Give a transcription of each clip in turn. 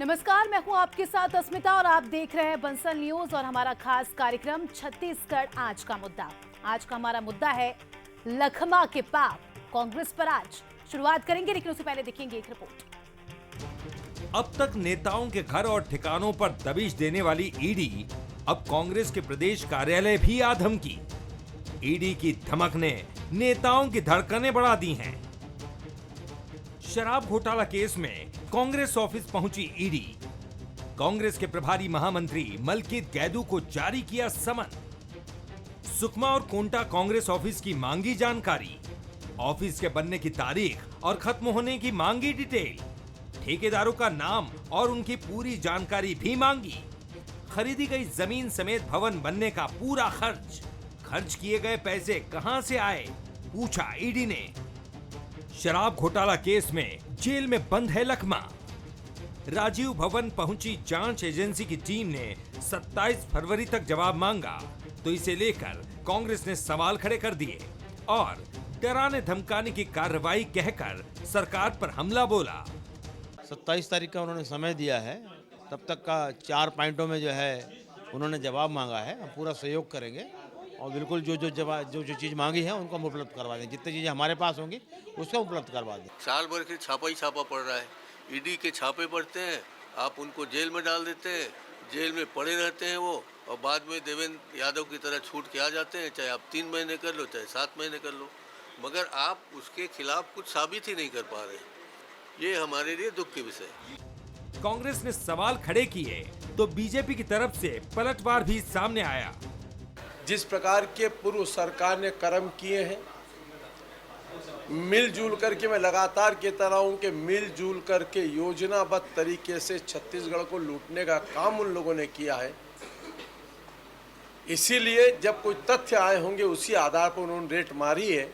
नमस्कार, मैं हूं आपके साथ अस्मिता और आप देख रहे हैं बंसल न्यूज और हमारा खास कार्यक्रम छत्तीसगढ़ आज का मुद्दा। आज का हमारा मुद्दा है लखमा के पाप, कांग्रेस पर आज। शुरुआत करेंगे लेकिन उससे पहले देखेंगे एक रिपोर्ट। अब तक नेताओं के घर और ठिकानों पर दबिश देने वाली ईडी अब कांग्रेस के प्रदेश कार्यालय भी आ धमकी। ईडी की धमक ने नेताओं की धड़कनें बढ़ा दी हैं। शराब घोटाला केस में कांग्रेस ऑफिस पहुंची ईडी। कांग्रेस के प्रभारी महामंत्री मलकीत गैदू को जारी किया समन। सुकमा और कोंटा कांग्रेस ऑफिस की मांगी जानकारी। ऑफिस के बनने की तारीख और खत्म होने की मांगी डिटेल। ठेकेदारों का नाम और उनकी पूरी जानकारी भी मांगी। खरीदी गई जमीन समेत भवन बनने का पूरा खर्च किए गए पैसे कहां से आए, पूछा ईडी ने। शराब घोटाला केस में जेल में बंद है लखमा। राजीव भवन पहुंची जांच एजेंसी की टीम ने 27 फरवरी तक जवाब मांगा, तो इसे लेकर कांग्रेस ने सवाल खड़े कर दिए और डराने धमकाने की कार्रवाई कहकर सरकार पर हमला बोला। 27 तारीख का उन्होंने समय दिया है, तब तक का 4 पॉइंटों में जो है उन्होंने जवाब मांगा है। हम पूरा सहयोग करेंगे और बिल्कुल जो चीज़ मांगी है उनको हम उपलब्ध करवा देंगे। जितनी चीज़ें हमारे पास होंगी उसको उपलब्ध करवा देंगे। साल भर के छापा ही छापा पड़ रहा है। ईडी के छापे पड़ते हैं, आप उनको जेल में डाल देते हैं, जेल में पड़े रहते हैं वो, और बाद में देवेंद्र यादव की तरह छूट के आ जाते हैं। चाहे आप 3 महीने कर लो, चाहे 7 महीने कर लो, मगर आप उसके खिलाफ कुछ साबित ही नहीं कर पा रहे। ये हमारे लिए दुख की विषय है। कांग्रेस ने सवाल खड़े किए तो बीजेपी की तरफ से पलटवार भी सामने आया। जिस प्रकार के पूर्व सरकार ने कर्म किए हैं, मिलजुल करके, मैं लगातार कहता रहा हूं कि मिलजुल करके योजनाबद्ध तरीके से छत्तीसगढ़ को लूटने का काम उन लोगों ने किया है। इसीलिए जब कोई तथ्य आए होंगे उसी आधार पर उन्होंने रेट मारी है।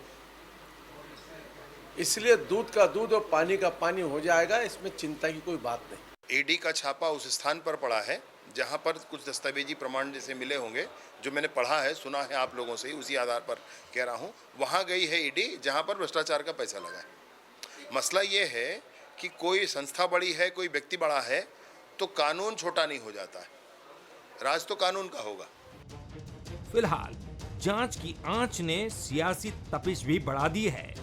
इसलिए दूध का दूध और पानी का पानी हो जाएगा, इसमें चिंता की कोई बात नहीं। ईडी का छापा उस स्थान पर पड़ा है जहां पर कुछ दस्तावेजी प्रमाण जैसे मिले होंगे, जो मैंने पढ़ा है, सुना है आप लोगों से ही, उसी आधार पर कह रहा हूं। वहां गई है ईडी जहां पर भ्रष्टाचार का पैसा लगा है। मसला ये है कि कोई संस्था बड़ी है, कोई व्यक्ति बड़ा है, तो कानून छोटा नहीं हो जाता है। राज तो कानून का होगा। फिलहाल जांच की आंच ने सियासी तपिश भी बढ़ा दी है।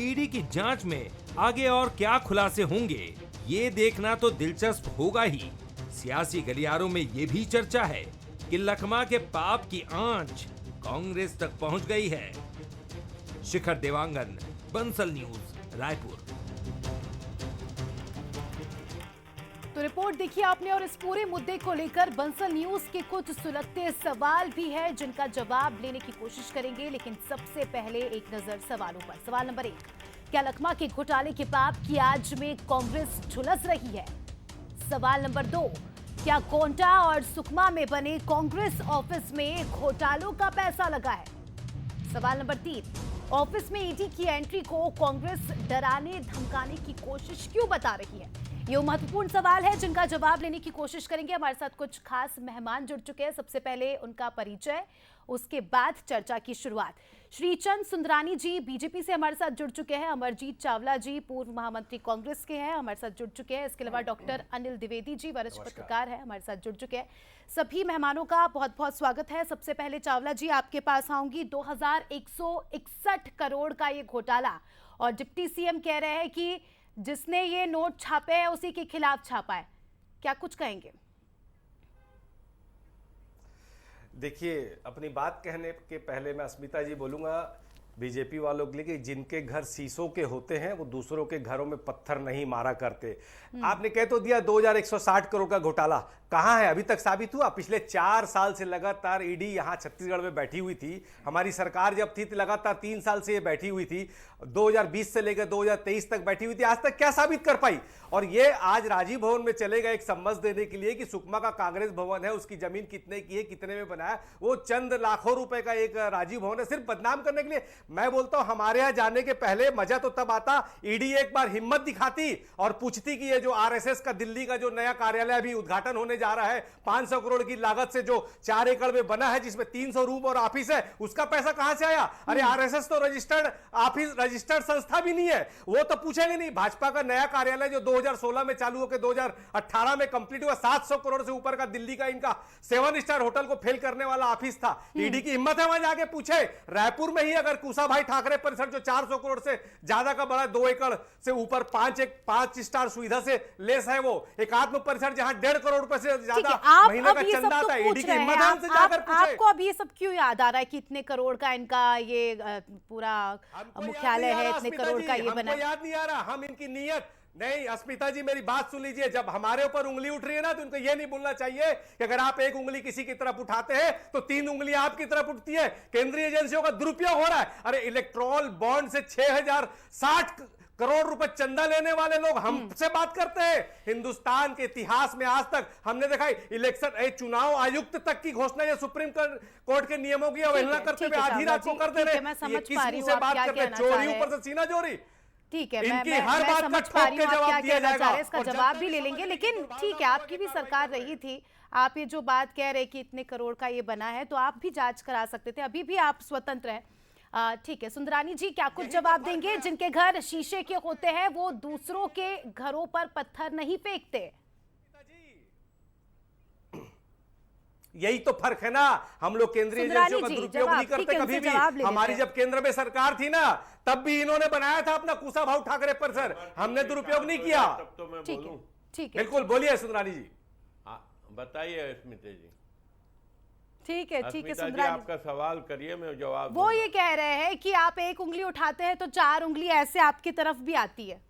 ईडी की जांच में आगे और क्या खुलासे होंगे, ये देखना तो दिलचस्प होगा ही। सियासी गलियारों में ये भी चर्चा है कि लखमा के पाप की आंच कांग्रेस तक पहुंच गई है। शिखर देवांगन, बंसल न्यूज, रायपुर। तो रिपोर्ट देखिए आपने, और इस पूरे मुद्दे को लेकर बंसल न्यूज के कुछ सुलगते सवाल भी है जिनका जवाब लेने की कोशिश करेंगे। लेकिन सबसे पहले एक नजर सवालों पर। सवाल नंबर 1, क्या लखमा के घोटाले के पाप की आंच में कांग्रेस झुलस रही है? सवाल नंबर 2, क्या कोंटा और सुकमा में बने कांग्रेस ऑफिस में घोटालों का पैसा लगा है? सवाल नंबर 3, ऑफिस में ईडी की एंट्री को कांग्रेस डराने धमकाने की कोशिश क्यों बता रही है? ये महत्वपूर्ण सवाल है जिनका जवाब लेने की कोशिश करेंगे। हमारे साथ कुछ खास मेहमान जुड़ चुके हैं। सबसे पहले उनका परिचय, उसके बाद चर्चा की शुरुआत। श्रीचंद सुंदरानी जी बीजेपी से हमारे साथ जुड़ चुके हैं। अमरजीत चावला जी पूर्व महामंत्री कांग्रेस के हैं, हमारे साथ जुड़ चुके हैं। इसके अलावा डॉक्टर अनिल द्विवेदी जी वरिष्ठ पत्रकार हैं, हमारे साथ जुड़ चुके हैं। सभी मेहमानों का बहुत बहुत स्वागत है। सबसे पहले चावला जी आपके पास आऊंगी। 2161 करोड़ का ये घोटाला, और डिप्टी सीएम कह रहे हैं कि जिसने ये नोट छापे हैं उसी के खिलाफ छापा है। क्या कुछ कहेंगे? देखिए, अपनी बात कहने के पहले मैं अस्मिता जी बोलूँगा बीजेपी वालों के लिए कि जिनके घर शीशों के होते हैं वो दूसरों के घरों में पत्थर नहीं मारा करते। आपने कह तो दिया 2160 करोड़ का घोटाला कहाँ है, अभी तक साबित हुआ? पिछले 4 साल से लगातार ईडी यहाँ छत्तीसगढ़ में बैठी हुई थी। हमारी सरकार जब थी तो लगातार 3 साल से ये बैठी हुई थी। 2020 से लेकर 2023 तक बैठी हुई थी। आज तक क्या साबित कर पाई? और ये आज राजीव भवन में चले गए एक समझ देने के लिए कि सुकमा का कांग्रेस भवन है, उसकी जमीन कितने की है, कितने में बनाया। वो चंद लाखों रुपए का एक राजीव भवन है, सिर्फ बदनाम करने के लिए। मैं बोलता हूं हमारे यहां जाने के पहले मजा तो तब आता, ईडी एक बार हिम्मत दिखाती और पूछती कि ये जो आरएसएस का दिल्ली का जो नया कार्यालय अभी उद्घाटन होने जा रहा है 500 करोड़ की लागत से, जो 4 एकड़ में बना है, जिसमें 300 रूम और ऑफिस है, उसका पैसा कहां से आया? अरे आरएसएस तो रजिस्टर्ड ऑफिस, रजिस्टर्ड संस्था भी नहीं है, वो तो पूछेंगे नहीं। भाजपा का नया कार्यालय जो 2016 में चालू होकर 2018 में कंप्लीट हुआ, 700 करोड़ से ऊपर का दिल्ली का इनका 7 स्टार होटल को फेल करने वाला ऑफिस था। ईडी की हिम्मत है वहां जाके पूछे। रायपुर में ही अगर कुशाभाई ठाकरे परिसर जो 400 करोड़ से ज्यादा का बड़ा 2 एकड़ से ऊपर 5 स्टार सुविधा से लेस है, वो एकात्म परिसर जहां 1.5 करोड़ रुपए से ज्यादा महीने का चंदा आता है। ईडी की हिम्मत है उनसे जाकर पूछे। आपको अब ये सब क्यों याद आ रहा है कि इतने करोड़ का इनका ये पूरा मुख्यालय है, इतने करोड़ का ये बना? याद नहीं आ रहा, हम इनकी नीयत नहीं। अस्मिता जी मेरी बात सुन लीजिए, जब हमारे ऊपर उंगली उठ रही है ना, तो उनको यह नहीं बोलना चाहिए कि अगर आप एक उंगली किसी की तरफ उठाते हैं तो 3 उंगलियां आपकी तरफ उठती है। केंद्रीय एजेंसियों का दुरुपयोग हो रहा है। अरे इलेक्ट्रॉल बॉन्ड से 6060 करोड़ रुपए चंदा लेने वाले लोग हमसे बात करते हैं। हिंदुस्तान के इतिहास में आज तक हमने देखा इलेक्शन चुनाव आयुक्त तक की घोषणा या सुप्रीम कोर्ट के नियमों की अवहेलना करते हुए आधी रात को कर दे रहे हैं। ये किस मुंह से बात करते हैं? चोरी ऊपर से सीना चोरी। ठीक है, इनकी मैं हर बात समझ का पा रही ठोक के हूँ आप क्या जवाब दिया कहना चाह रहे हैं, जाएगा। इसका और जब जवाब तक भी ले लेंगे, लेकिन ठीक है, आपकी भी सरकार रही थी। आप ये जो बात कह रहे हैं कि इतने करोड़ का ये बना है, तो आप भी जांच करा सकते थे, अभी भी आप स्वतंत्र हैं। ठीक है, सुंदरानी जी क्या कुछ जवाब देंगे? जिनके घर शीशे के होते हैं वो दूसरों के घरों पर पत्थर नहीं फेंकते। यही तो फर्क है ना, हम लोग केंद्रीय एजेंसियों का दुरुपयोग नहीं करते कभी भी। हमारी जब केंद्र में सरकार थी ना, तब भी इन्होंने बनाया था अपना कुशाभाऊ ठाकरे परिसर, हमने दुरुपयोग नहीं किया। तब तो मैं ठीक है, बोलूं। ठीक है, बिल्कुल बोलिए सुंदरानी जी। बताइए स्मिता जी। ठीक है, ठीक है स्मिता जी, सुंदरानी, आपका सवाल करिए, मैं जवाब वो दूंगा। ये कह रहे हैं कि आप एक उंगली उठाते हैं तो 4 उंगली ऐसे आपकी तरफ भी आती है।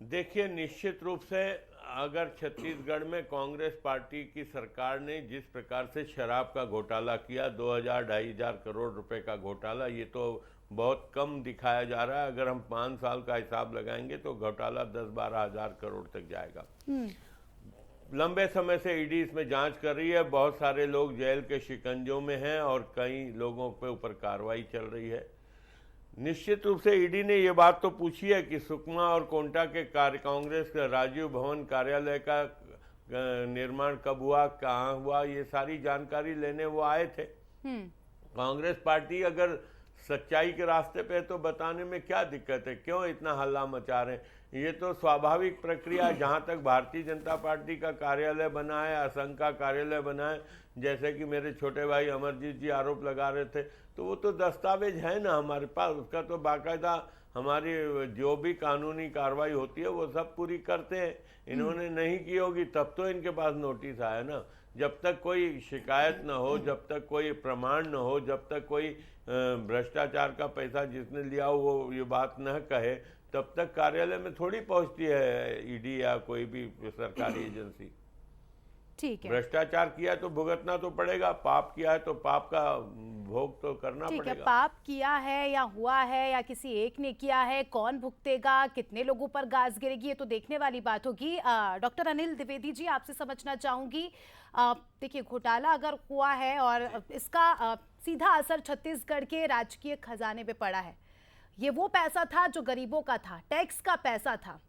देखिए, निश्चित रूप से अगर छत्तीसगढ़ में कांग्रेस पार्टी की सरकार ने जिस प्रकार से शराब का घोटाला किया, 2000-2500 करोड़ रुपए का घोटाला, ये तो बहुत कम दिखाया जा रहा है। अगर हम 5 साल का हिसाब लगाएंगे तो घोटाला 10-12 हजार करोड़ तक जाएगा। लंबे समय से ईडी इसमें जांच कर रही है, बहुत सारे लोग जेल के शिकंजों में हैं और कई लोगों के ऊपर कार्रवाई चल रही है। निश्चित रूप से ईडी ने ये बात तो पूछी है कि सुकमा और कोंटा के कांग्रेस के राजीव भवन कार्यालय का निर्माण कब हुआ, कहाँ हुआ, ये सारी जानकारी लेने वो आए थे। कांग्रेस पार्टी अगर सच्चाई के रास्ते पे तो बताने में क्या दिक्कत है, क्यों इतना हल्ला मचा रहे हैं? ये तो स्वाभाविक प्रक्रिया है। जहाँ तक भारतीय जनता पार्टी का कार्यालय बना है, असंघ का कार्यालय बना है, जैसे कि मेरे छोटे भाई अमरजीत जी आरोप लगा रहे थे, तो वो तो दस्तावेज है ना हमारे पास, उसका तो बाकायदा हमारी जो भी कानूनी कार्रवाई होती है वो सब पूरी करते हैं। इन्होंने नहीं की होगी तब तो इनके पास नोटिस आया ना। जब तक कोई शिकायत न हो, जब तक कोई प्रमाण न हो, जब तक कोई भ्रष्टाचार का पैसा जिसने लिया हो वो ये बात न कहे, तब तक कार्यालय में थोड़ी पहुंचती है ईडी या कोई भी सरकारी एजेंसी। ठीक है, भ्रष्टाचार किया तो भुगतना तो पड़ेगा, पाप किया है तो पाप का भोग तो करना ठीक है। पड़ेगा। पाप किया है या हुआ है या किसी एक ने किया है, कौन भुगतेगा, कितने लोगों पर गाज गिरेगी, ये तो देखने वाली बात होगी। डॉक्टर अनिल द्विवेदी जी, आपसे समझना चाहूंगी, देखिए घोटाला अगर हुआ है और इसका सीधा असर छत्तीसगढ़ के राजकीय खजाने पे पड़ा है, ये वो पैसा था जो गरीबों का था, टैक्स का पैसा था,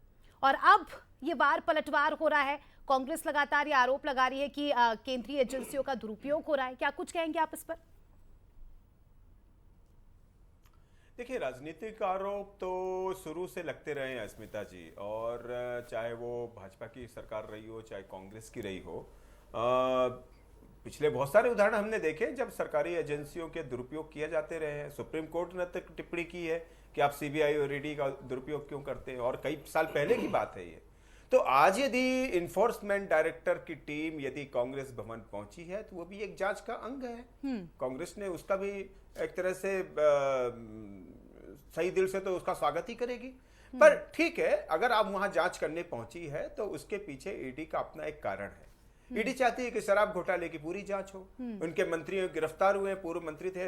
और अब ये वार पलटवार हो रहा है। कांग्रेस लगातार ये आरोप लगा रही है कि केंद्रीय एजेंसियों का दुरुपयोग हो रहा है। क्या कुछ कहेंगे आप इस पर? देखिए, राजनीतिक आरोप तो शुरू से लगते रहे हैं अस्मिता जी, और चाहे वो भाजपा की सरकार रही हो चाहे कांग्रेस की रही हो, पिछले बहुत सारे उदाहरण हमने देखे जब सरकारी एजेंसियों के दुरुपयोग किए जाते रहे हैं। सुप्रीम कोर्ट ने तक टिप्पणी की है कि आप सीबीआई और ईडी का दुरुपयोग क्यों करते हैं, और कई साल पहले की बात है ये। तो आज यदि इन्फोर्समेंट डायरेक्टर की टीम यदि कांग्रेस भवन पहुंची है तो वो भी एक जांच का अंग है। कांग्रेस ने उसका भी एक तरह से सही दिल से तो उसका स्वागत ही करेगी। पर ठीक है, अगर आप वहां जांच करने पहुंची है तो उसके पीछे ईडी का अपना एक कारण है। ईडी चाहती है कि शराब घोटाले की पूरी जांच हो। उनके मंत्री गिरफ्तार हुए, पूर्व मंत्री थे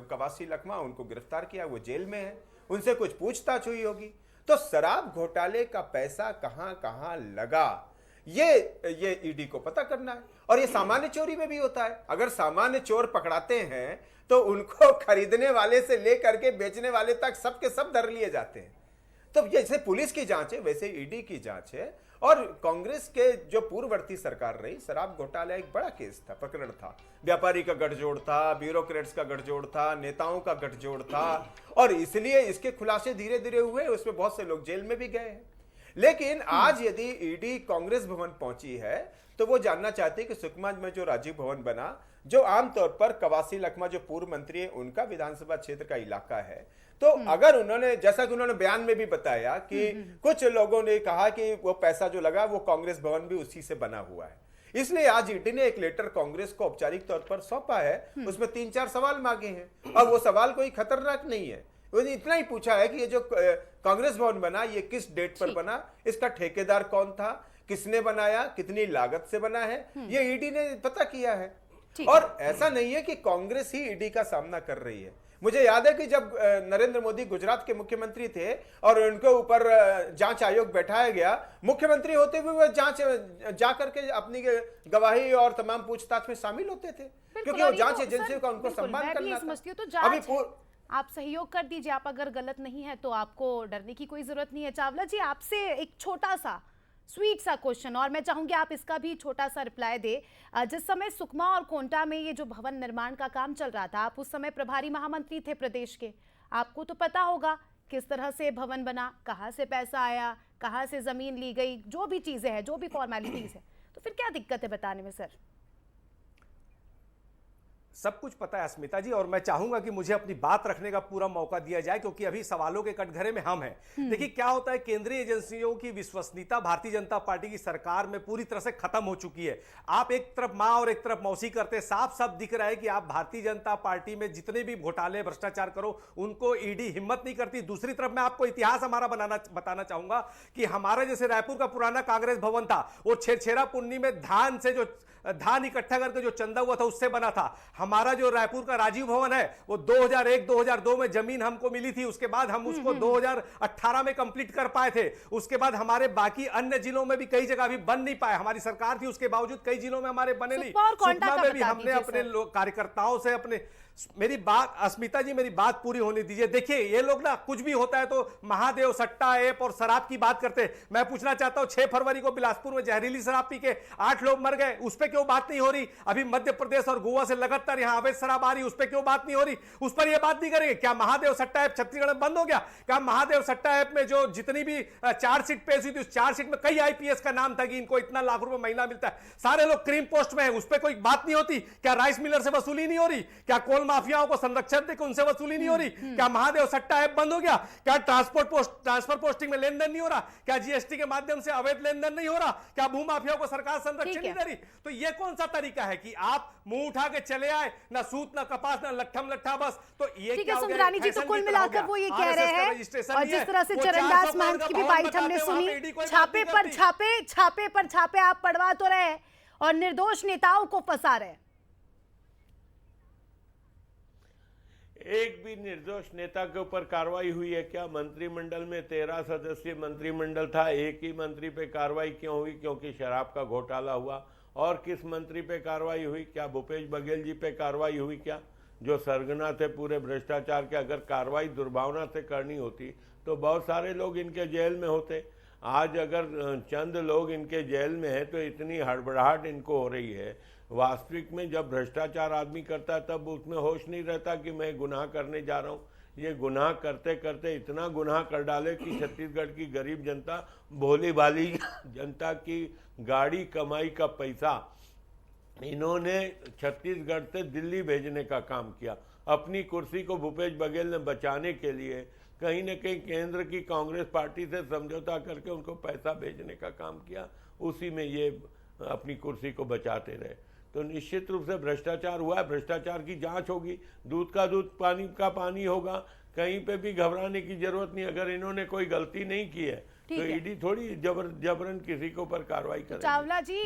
कवासी लखमा, उनको गिरफ्तार किया, वो जेल में है, उनसे कुछ पूछताछ हुई होगी। तो शराब घोटाले का पैसा कहां कहां लगा, ये ईडी को पता करना है। और ये सामान्य चोरी में भी होता है। अगर सामान्य चोर पकड़ाते हैं तो उनको खरीदने वाले से लेकर के बेचने वाले तक सबके सब धर लिए जाते हैं। तो जैसे पुलिस की जांच है वैसे ईडी की जांच है। और कांग्रेस के जो पूर्ववर्ती सरकार रही, शराब घोटाला एक बड़ा केस था, प्रकरण था। व्यापारी का गठजोड़ था, ब्यूरोक्रेट्स का गठजोड़ था, नेताओं का गठजोड़ था, और इसलिए इसके खुलासे धीरे धीरे हुए, उसमें बहुत से लोग जेल में भी गए हैं। लेकिन आज यदि ईडी कांग्रेस भवन पहुंची है तो वो जानना चाहती है कि सुकमा में जो राजीव भवन बना, जो आमतौर पर कवासी लखमा जो पूर्व मंत्री है उनका विधानसभा क्षेत्र का इलाका है, तो अगर उन्होंने, जैसा कि उन्होंने बयान में भी बताया कि कुछ लोगों ने कहा कि वो पैसा जो लगा वो कांग्रेस भवन भी उसी से बना हुआ है, इसलिए आज ईडी ने एक लेटर कांग्रेस को औपचारिक तौर पर सौंपा है। उसमें 3-4 सवाल मांगे हैं और वो सवाल कोई खतरनाक नहीं है। उन्होंने इतना ही पूछा है कि ये जो कांग्रेस भवन बना ये किस डेट पर बना, इसका ठेकेदार कौन था, किसने बनाया, कितनी लागत से बना है, ये ईडी ने पता किया है। और ऐसा नहीं है कि कांग्रेस ही ईडी का सामना कर रही है। मुझे याद है कि जब नरेंद्र मोदी गुजरात के मुख्यमंत्री थे और उनके ऊपर जांच आयोग बैठाया गया, मुख्यमंत्री होते हुए वो जांच जा करके अपनी गवाही और तमाम पूछताछ में शामिल होते थे, क्योंकि वो जांच एजेंसियों का उनको सम्मान करना था। अभी आप सहयोग कर दीजिए, आप अगर गलत नहीं है तो आपको डरने की कोई जरूरत नहीं है। चावला जी, आपसे एक छोटा सा स्वीट सा क्वेश्चन, और मैं चाहूंगी आप इसका भी छोटा सा रिप्लाई दे। जिस समय सुकमा और कोंटा में ये जो भवन निर्माण का काम चल रहा था, आप उस समय प्रभारी महामंत्री थे प्रदेश के, आपको तो पता होगा किस तरह से भवन बना, कहाँ से पैसा आया, कहाँ से जमीन ली गई, जो भी चीजें हैं, जो भी फॉर्मेलिटीज है, तो फिर क्या दिक्कत है बताने में सर? सब कुछ पता है स्मिता जी, और मैं चाहूंगा कि मुझे अपनी बात रखने का पूरा मौका दिया जाए, क्योंकि अभी सवालों के कटघरे में हम हैं। देखिए क्या होता है, केंद्रीय एजेंसियों की विश्वसनीयता भारतीय जनता पार्टी की सरकार में पूरी तरह से खत्म हो चुकी है। आप एक तरफ मां और एक तरफ मौसी करते, साफ साफ दिख रहा है कि आप भारतीय जनता पार्टी में जितने भी घोटाले भ्रष्टाचार करो उनको ईडी हिम्मत नहीं करती। दूसरी तरफ मैं आपको इतिहास हमारा बताना चाहूंगा कि हमारा जैसे रायपुर का पुराना कांग्रेस भवन था, वो छेरछेरा पुन्नी में धान इकट्ठा करके जो चंदा हुआ था उससे बना था। हमारा जो रायपुर का राजीव भवन है वो 2001-2002 में जमीन हमको मिली थी, उसके बाद हम उसको 2018 में कंप्लीट कर पाए थे। उसके बाद हमारे बाकी अन्य जिलों में भी कई जगह अभी बन नहीं पाए, हमारी सरकार थी उसके बावजूद कई जिलों में हमारे बने नहीं। सुकमा में भी हमने अपने कार्यकर्ताओं से अपने, मेरी बात अस्मिता जी, मेरी बात पूरी होने दीजिए। देखिए ये लोग ना कुछ भी होता है तो महादेव सट्टा ऐप और शराब की बात करते हैं। मैं पूछना चाहता हूं 6 फरवरी को बिलासपुर में जहरीली शराब पी के 8 लोग मर गए, उस पर क्यों बात नहीं हो रही? अभी मध्य प्रदेश और गोवा से लगातार यहां अवैध शराब आ रही, उस पर क्यों बात नहीं हो रही? उस पर यह बात नहीं करेंगे? क्या महादेव सट्टा ऐप छत्तीसगढ़ में बंद हो गया? क्या महादेव सट्टा ऐप में जो जितनी भी चार्जशीट पेश हुई थी उस चार्जशीट में कई आईपीएस का नाम था कि इनको इतना लाख रुपए महीना मिलता है, सारे लोग क्रीम पोस्ट में है, उस पर कोई बात नहीं होती? क्या राइस मिलर से वसूली नहीं हो रही? क्या कोल माफियाओं को संरक्षण देकर उनसे वसूली नहीं हो रही? क्या महादेव सट्टा ऐप बंद हो गया? क्या ट्रांसफर पोस्टिंग में लेन देन नहीं हो रहा? क्या जीएसटी के माध्यम से अवैध लेन देन नहीं हो रहा? क्या भूमाफियाओं को सरकार संरक्षण नहीं दे रही? तो ये कौन सा तरीका है कि आप मुंह उठा के चले आए, ना सूत ना कपास ना लट्ठम लट्ठा बस? तो ये ठीक है सुंदरानी जी, तो कुल मिलाकर वो ये कह रहे हैं, और जिस तरह से चरणदास महंत की भी बाइट हमने सुनी, छापे पर छापे आप पड़वा तो रहे और निर्दोष नेताओं को फंसा रहे। एक भी निर्दोष नेता के ऊपर कार्रवाई हुई है क्या? मंत्रिमंडल में 13 सदस्यीय मंत्रिमंडल था, एक ही मंत्री पे कार्रवाई क्यों हुई? क्योंकि शराब का घोटाला हुआ। और किस मंत्री पे कार्रवाई हुई? क्या भूपेश बघेल जी पे कार्रवाई हुई क्या, जो सरगना थे पूरे भ्रष्टाचार के? अगर कार्रवाई दुर्भावना से करनी होती तो बहुत सारे लोग इनके जेल में होते। आज अगर चंद लोग इनके जेल में हैं तो इतनी हड़बड़ाहट इनको हो रही है। वास्तविक में जब भ्रष्टाचार आदमी करता है तब उसमें होश नहीं रहता कि मैं गुनाह करने जा रहा हूँ। ये गुनाह करते करते इतना गुनाह कर डाले कि छत्तीसगढ़ की गरीब जनता, भोली भाली जनता की गाड़ी कमाई का पैसा इन्होंने छत्तीसगढ़ से दिल्ली भेजने का काम किया। अपनी कुर्सी को भूपेश बघेल ने बचाने के लिए कहीं न कहीं केंद्र की कांग्रेस पार्टी से समझौता करके उनको पैसा भेजने का काम किया, उसी में ये अपनी कुर्सी को बचाते रहे। तो निश्चित रूप से भ्रष्टाचार हुआ है, भ्रष्टाचार की जांच होगी, दूध का दूध पानी का पानी होगा, कहीं पे भी घबराने की जरूरत नहीं। अगर इन्होंने कोई गलती नहीं की है तो ईडी थोड़ी जबरन किसी के ऊपर कार्रवाई करेगी। चावला जी,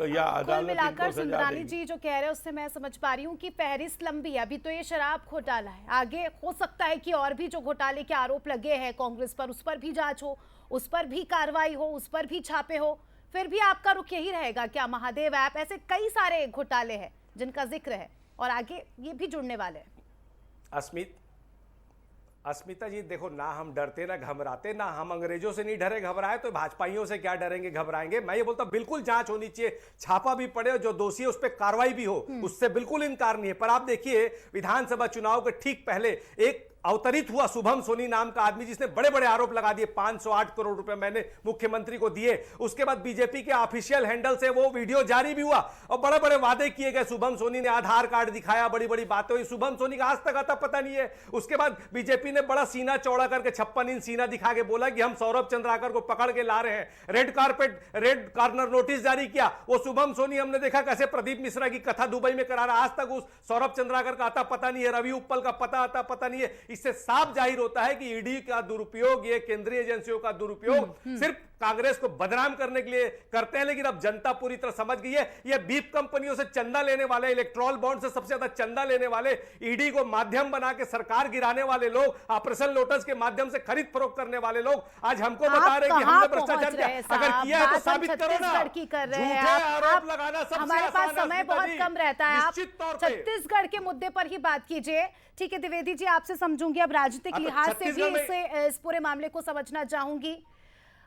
या अदालत मिलाकर सुंदरानी जी जो कह रहे हैं उससे मैं समझ पा रही हूँ कि फहरिस्त लंबी है। अभी तो ये शराब घोटाला है, आगे हो सकता है कि और भी जो घोटाले के आरोप लगे हैं कांग्रेस पर, उस पर भी जांच हो, उस पर भी कार्रवाई हो, उस पर भी छापे हो। फिर भी आपका रुख यही रहेगा क्या? महादेव ऐप, ऐसे कई सारे घोटाले हैं जिनका जिक्र है और आगे ये भी जुड़ने वाले हैं। अस्मिता जी देखो, ना हम डरते ना घबराते, ना हम अंग्रेजों से नहीं डरे घबराए, तो भाजपाइयों से क्या डरेंगे घबराएंगे। मैं ये बोलता हूं बिल्कुल जांच होनी चाहिए, छापा भी पड़े और जो दोषी है उस पर कार्रवाई भी हो, उससे बिल्कुल इनकार नहीं है। पर आप देखिए, विधानसभा चुनाव के ठीक पहले एक अवतरित हुआ शुभम सोनी नाम का आदमी, जिसने बड़े बड़े आरोप लगा दिए, 508 करोड़ रुपए मैंने मुख्यमंत्री को दिए। उसके बाद बीजेपी के ऑफिशियल हैंडल से वो वीडियो जारी भी हुआ और बड़े बड़े वादे किए गए। शुभम सोनी ने आधार कार्ड दिखाया, बड़ी बड़ी बातें हुई। शुभम सोनी का आज तक आता पता नहीं है। उसके बाद बीजेपी ने बड़ा सीना चौड़ा करके 56 इंच सीना दिखा के बोला कि हम सौरभ चंद्राकर को पकड़ के ला रहे हैं। रेड कॉर्नर नोटिस जारी किया। वो शुभम सोनी हमने देखा कैसे प्रदीप मिश्रा की कथा दुबई में करा रहा। आज तक उस सौरभ चंद्राकर का आता पता नहीं है, रवि उप्पल का पता नहीं है। इससे साफ जाहिर होता है कि ईडी का दुरुपयोग, ये केंद्रीय एजेंसियों का दुरुपयोग सिर्फ कांग्रेस को बदनाम करने के लिए करते हैं। लेकिन अब जनता पूरी तरह समझ गई है, ये बीफ कंपनियों से चंदा लेने वाले, इलेक्ट्रॉल बॉन्ड से सबसे ज्यादा चंदा लेने वाले, ईडी को माध्यम बना के सरकार गिराने वाले लोग, ऑपरेशन लोटस के माध्यम से खरीद फरोख्त करने वाले लोग आज हमको बता रहे कि हमने भ्रष्टाचार किया। अगर किया है तो साबित करो ना। झूठे आरोप लगाना सबसे हमारे पास आसान है, समय बहुत कम रहता है। आप निश्चित तौर पे छत्तीसगढ़ के मुद्दे पर ही बात कीजिए। ठीक है द्विवेदी जी, आपसे समझूंगी, अब राजनीतिक लिहाज से भी इस पूरे मामले को समझना चाहूंगी।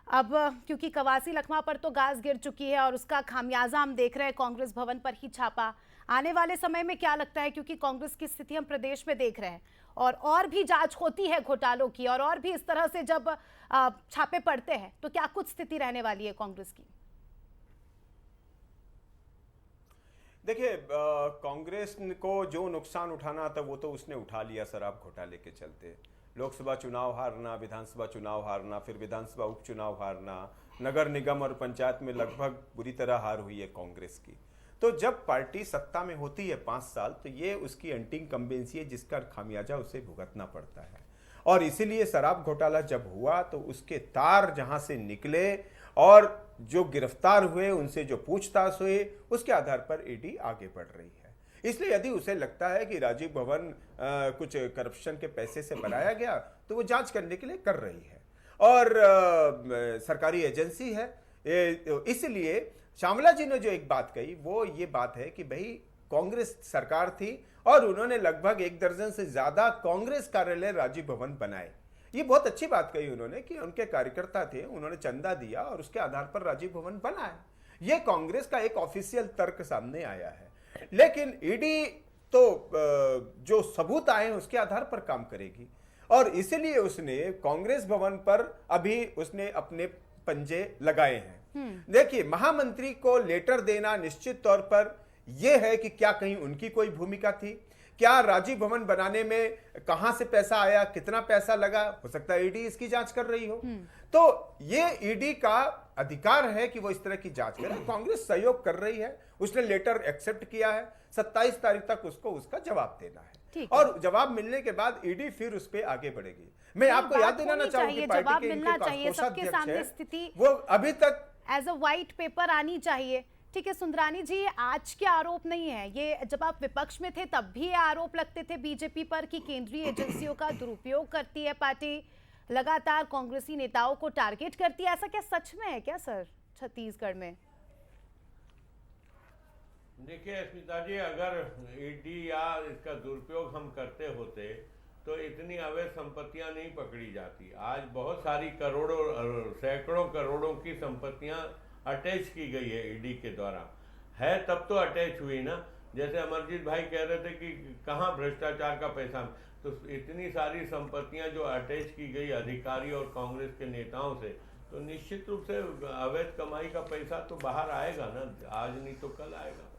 अब क्योंकि कवासी लखमा पर तो गाज गिर चुकी है और उसका खामियाजा हम देख रहे हैं कांग्रेस भवन पर ही छापा। आने वाले समय में क्या लगता है, क्योंकि कांग्रेस की स्थिति हम प्रदेश में देख रहे हैं और भी जांच होती है घोटालों की और भी इस तरह से जब छापे पड़ते हैं तो क्या कुछ स्थिति रहने वाली है कांग्रेस की? देखिए, कांग्रेस को जो नुकसान उठाना था वो तो उसने उठा लिया शराब घोटाले के चलते। लोकसभा चुनाव हारना, विधानसभा चुनाव हारना, फिर विधानसभा उपचुनाव हारना, नगर निगम और पंचायत में लगभग बुरी तरह हार हुई है कांग्रेस की। तो जब पार्टी सत्ता में होती है 5 साल, तो ये उसकी एंटी इनकम्बेंसी है जिसका खामियाजा उसे भुगतना पड़ता है। और इसीलिए शराब घोटाला जब हुआ तो उसके तार जहां से निकले और जो गिरफ्तार हुए, उनसे जो पूछताछ हुई, उसके आधार पर ईडी आगे बढ़ रही है। इसलिए यदि उसे लगता है कि राजीव भवन कुछ करप्शन के पैसे से बनाया गया, तो वो जांच करने के लिए कर रही है और सरकारी एजेंसी है। इसलिए श्यामला जी ने जो एक बात कही वो ये बात है कि भाई कांग्रेस सरकार थी और उन्होंने लगभग 1 दर्जन से ज्यादा कांग्रेस कार्यालय राजीव भवन बनाए। ये बहुत अच्छी बात कही उन्होंने कि उनके कार्यकर्ता थे, उन्होंने चंदा दिया और उसके आधार पर राजीव भवन बनाया। ये कांग्रेस का एक ऑफिशियल तर्क सामने आया है। लेकिन ईडी तो जो सबूत आए हैं उसके आधार पर काम करेगी और इसलिए उसने कांग्रेस भवन पर अभी उसने अपने पंजे लगाए हैं। देखिए, महामंत्री को लेटर देना निश्चित तौर पर यह है कि क्या कहीं उनकी कोई भूमिका थी, क्या राजीव भवन बनाने में कहां से पैसा आया, कितना पैसा लगा, हो सकता है ईडी इसकी जांच कर रही हो। तो ये ईडी का अधिकार है कि वो इस तरह की जांच करे। कांग्रेस सहयोग कर रही है, उसने लेटर एक्सेप्ट किया है, 27 तारीख तक उसको उसका जवाब देना है और जवाब मिलने के बाद ईडी फिर उस पर आगे बढ़ेगी। मैं आपको याद दिलाना चाहूंगी, पार्टी के इनके कोषाध्यक्ष हैं, वो अभी तक एज अ व्हाइट पेपर आनी चाहिए। ठीक है सुंदरानी जी, आज के आरोप नहीं है ये, जब आप विपक्ष में थे तब भी आरोप लगते थे बीजेपी पर कि केंद्रीय एजेंसियों का दुरुपयोग करती है पार्टी, लगातार कांग्रेसी नेताओं को टारगेट करती है। ऐसा क्या सच में है क्या सर छत्तीसगढ़ में? देखिए स्मिता जी, अगर ईडी या इसका दुरुपयोग हम करते होते तो इतनी अवैध संपत्तियां नहीं पकड़ी जाती। आज बहुत सारी करोड़ों सैकड़ों करोड़ों की संपत्तियां अटैच की गई है ईडी के द्वारा, है तब तो अटैच हुई ना। जैसे अमरजीत भाई कह रहे थे कि कहाँ भ्रष्टाचार का पैसा, तो इतनी सारी संपत्तियां जो अटैच की गई अधिकारी और कांग्रेस के नेताओं से, तो निश्चित रूप से अवैध कमाई का पैसा तो बाहर आएगा ना, आज नहीं तो कल आएगा।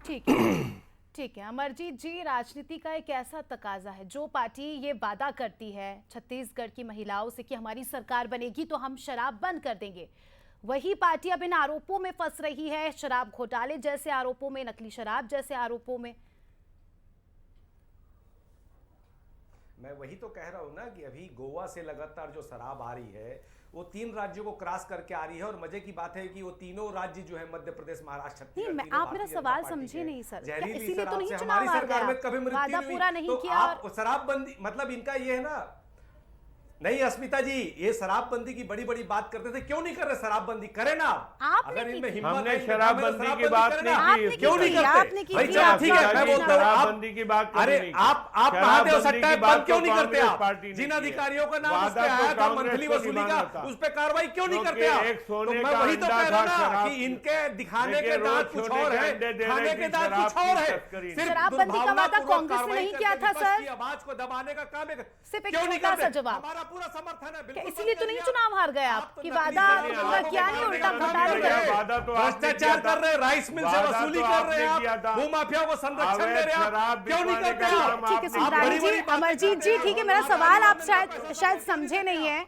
ठीक है ठीक है अमरजीत जी, राजनीति का एक ऐसा तकाजा है, जो पार्टी ये वादा करती है छत्तीसगढ़ की महिलाओं से कि हमारी सरकार बनेगी तो हम शराब बंद कर देंगे, वही पार्टी अब इन आरोपों में फंस रही है, शराब घोटाले जैसे आरोपों में, नकली शराब जैसे आरोपों में। मैं वही तो कह रहा हूं ना कि अभी गोवा से लगातार जो शराब आ रही है वो 3 राज्यों को क्रॉस करके आ रही है और मजे की बात है कि वो तीनों राज्य जो है मध्य प्रदेश, महाराष्ट्र, छत्तीसगढ़, आप मेरा सवाल समझे नहीं सर, इसीलिए तो नहीं हमारी सरकार में कभी मृत्यु पूरा नहीं किया। आप शराबबंदी मतलब इनका ये है ना, नहीं अस्मिता जी, ये शराबबंदी की बड़ी बड़ी बात करते थे, क्यों नहीं कर रहे शराबबंदी? करे ना आपने अगर की इनमें थी। हिम्मत हमने है, शराबबंदी की बात करे नहीं ना। की। क्यों नहीं करते? आपने की भाई थी, चलो आप ठीक है, मैं शराबबंदी बोलता हूँ शराबबंदी की बात अरे कभी नहीं की। आप महादेव शराबबंदी सट्टा की बंद बात क्यों तो नहीं करते कांग्रेस आप? पार्टी ने जिन की है। अधिकारियों का नाम उस पे वादा तो आया था कांग्रेस मंथली को वसूली निभाना का, था। उस पे कार्रवाई क्यों नहीं क्योंकि करते आप? एक सोने तो मैं का वही तो अंडा कह रहा था ना शराब कि की। इनके दिखाने देखिए, के रोज दांत कुछ सोने और के है, अंडे दे खाने रहे के थे, दांत शराब कुछ की और है। तस्करी। सिर्फ शराबबंदी का वादा दुर्भावनापूर्वक कांग्रेस ने नहीं कार्रवाई किया करके था, विपक्ष सर। की आवाज को दबाने का काम है। सिर्फ एक क्यों नहीं छोटा सा करते? जवाब। हमारा पूरा समर्थन है, बिल्कुल इसलिए तो बंद नहीं कर चुनाव हार गए दिया। आप तो कि नकली वादा शराब पूरा को किया नहीं, मारने उल्टा का काम घोटाले कर रहे कर हैं। वादा तो आपने भ्रष्टाचार किया था। कर रहे हैं, राइस मिल से वादा वसूली तो कर रहे आपने किया हैं था। आप, भूमाफिया को संरक्षण अवैध दे रहे हैं शराब आप, क्यों नहीं बिकवाने करते का आप? काम ठीक है आपने सुंदरानी बड़ी-बड़ी जी, बातें अमरजीत करते जी, हैं, ठीक है, और मेरा वादा सवाल आप वादा शायद समझे नहीं है।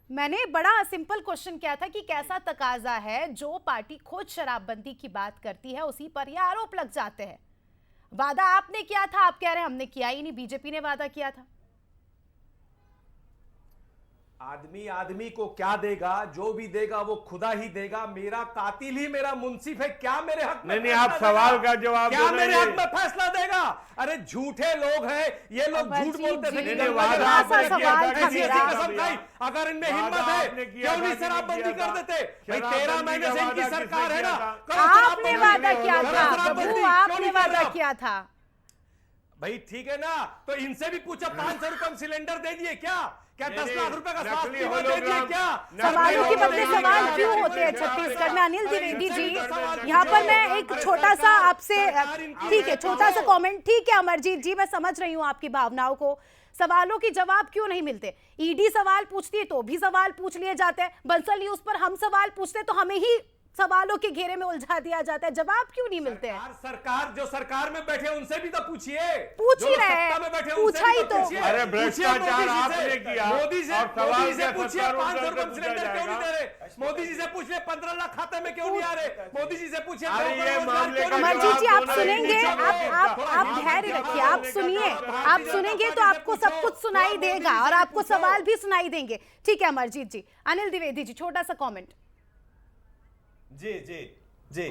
मैंने बड़ा सिंपल क्वेश्चन किया था कि कैसा तकाजा है जो पार्टी खुद शराबबंदी की बात करती है उसी पर ये आरोप लग जाते हैं। वादा आपने किया था, आप कह रहे हैं हमने किया ही नहीं, बीजेपी ने वादा किया था। आदमी आदमी को क्या देगा? जो भी देगा वो खुदा ही देगा। मेरा कातिल ही मेरा मुंसिफ है, क्या मेरे हक में नहीं, आप फैसला सवाल देगा? का जवाब क्या दे मेरे रहे हक हैं? में फैसला देगा? अरे झूठे लोग हैं ये लोग, झूठ अमरजीत बोलते थे जी, कि वादा गंगा आपने जमुना किया था, किसी किसी ऐसी का कसम किया। खाई। अगर इनमें वादा हिम्मत है आपने किया क्यों था नहीं कि शराबबंदी नहीं कर किया देते? था? भाई 13 शराबबंदी महीने का से इनकी वादा सरकार है किसने ना, किया था? करो आपने शराबबंदी। वादा किया करो था शराबबंदी। प्रभु, क्यों आपने नहीं कर रहे वादा आप? किया था। भाई ठीक है ना, तो इनसे भी पूछो 500 रुपए में सिलेंडर दे दिए क्या? क्या 10 लाख रुपए का स्वास्थ्य नकली बीमा दे दिए होलोग्राम, क्या? सवालों के बदले नकली सवाल होलोग्राम क्यों दे होते हैं दिए क्या? छत्तीसगढ़ में? अनिल द्विवेदी जी, सवाल यहाँ पर मैं पूछो। एक अरे छोटा सा सरकार- आपसे, सरकार इनकी ठीक है, है, छोटा सा करो। कमेंट। ठीक है अमरजीत जी, मैं समझ रही हूँ आपकी भावनाओं को। सवालों के जवाब क्यों नहीं मिलते? ईडी सवाल पूछती है तो भी सवाल पूछ लिए जाते हैं, बंसल न्यूज पर हम सवाल पूछते हैं तो हमें ही सवालों के घेरे में उलझा दिया जाता है। जवाब क्यों नहीं मिलते हैं? सरकार जो सरकार में बैठे उनसे भी तो पूछिए। पूछ ही जो रहे हैं। सत्ता में बैठे पूछा उनसे भी ही तो। पूछिए। अरे भ्रष्टाचार पूछिए मोदी जी आपने से। किया मोदी से और सवाल मोदी से क्या पूछिए 70 500 रुपए रुपए सिलेंडर क्यों नहीं दे रहे? जाएगा? मोदी जी से पूछिए 15 लाख खाते में क्यों नहीं आ रहे? मोदी जी से पूछिए अरे नौकरी ये रोजगार मामले क्यों का नहीं अमरजीत जवाब जी, आप दोनों सुनेंगे, ही आप धैर्य रखिए, आप सुनिए, आप सुनेंगे तो आपको सब कुछ सुनाई देगा और आपको सवाल भी सुनाई देंगे। ठीक है अमरजीत जी। अनिल द्विवेदी जी, छोटा सा कमेंट। जी जी जी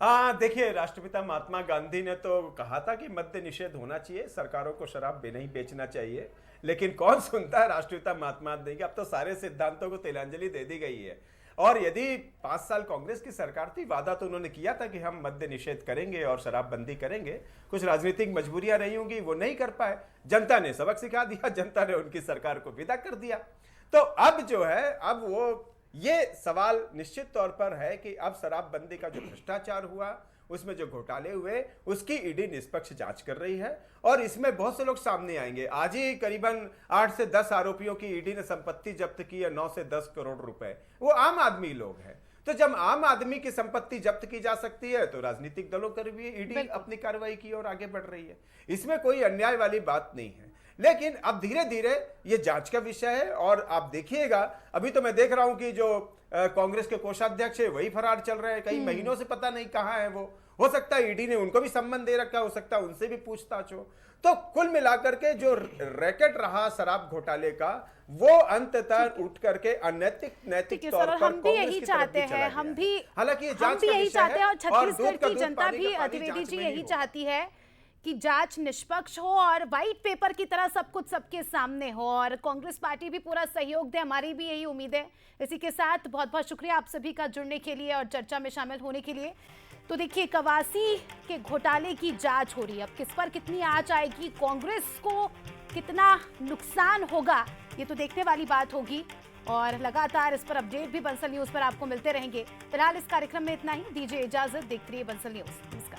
हाँ, देखिए, राष्ट्रपिता महात्मा गांधी ने तो कहा था कि मद्य निषेध होना चाहिए, सरकारों को शराब नहीं बेचना चाहिए, लेकिन कौन सुनता है राष्ट्रपिता महात्मा गांधी की? अब तो सारे सिद्धांतों को तिलांजलि दे दी गई है। और यदि 5 साल कांग्रेस की सरकार थी, वादा तो उन्होंने किया था कि हम मद्य निषेध करेंगे और शराबबंदी करेंगे। कुछ राजनीतिक मजबूरियां रही होंगी, वो नहीं कर पाए, जनता ने सबक सिखा दिया, जनता ने उनकी सरकार को विदा कर दिया। तो अब जो है, अब वो ये सवाल निश्चित तौर पर है कि अब शराबबंदी का जो भ्रष्टाचार हुआ, उसमें जो घोटाले हुए, उसकी ईडी निष्पक्ष जांच कर रही है और इसमें बहुत से लोग सामने आएंगे। आज ही करीबन 8 से 10 आरोपियों की ईडी ने संपत्ति जब्त की है, 9 से 10 करोड़ रुपए। वो आम आदमी लोग हैं। तो जब आम आदमी की संपत्ति जब्त की जा सकती है तो राजनीतिक दलों पर भी ईडी अपनी कार्रवाई की ओर आगे बढ़ रही है। इसमें कोई अन्याय वाली बात नहीं है, लेकिन अब धीरे धीरे ये जांच का विषय है। और आप देखिएगा, अभी तो मैं देख रहा हूं कि जो कांग्रेस के कोषाध्यक्ष है वही फरार चल रहे हैं, कई महीनों से पता नहीं कहां है वो। हो सकता है ईडी ने उनको भी सम्मन दे रखा, हो सकता है उनसे भी पूछताछ हो। तो कुल मिलाकर के जो रैकेट रहा शराब घोटाले का, वो अंततः उठ करके अनैतिक नैतिक तौर पर हम भी यही चाहते हैं, हम भी हालांकि ये हम जांच भी का यही विषय चाहते हैं है और छत्तीसगढ़ दूध की का जनता दूध, भी, पानी का पानी द्विवेदी जांच जी में यही ही हो। चाहती है कि जांच निष्पक्ष हो और व्हाइट पेपर की तरह सब कुछ सबके सामने हो और कांग्रेस पार्टी भी पूरा सहयोग दे। हमारी भी यही उम्मीद है। इसी के साथ बहुत बहुत शुक्रिया आप सभी का जुड़ने के लिए और चर्चा में शामिल होने के लिए। तो देखिए, कवासी के घोटाले की जांच हो रही है। अब किस पर कितनी आंच आएगी, कांग्रेस को कितना नुकसान होगा, ये तो देखने वाली बात होगी और लगातार इस पर अपडेट भी बंसल न्यूज पर आपको मिलते रहेंगे। फिलहाल इस कार्यक्रम में इतना ही। दीजिए इजाजत, देखते रहिए बंसल न्यूज।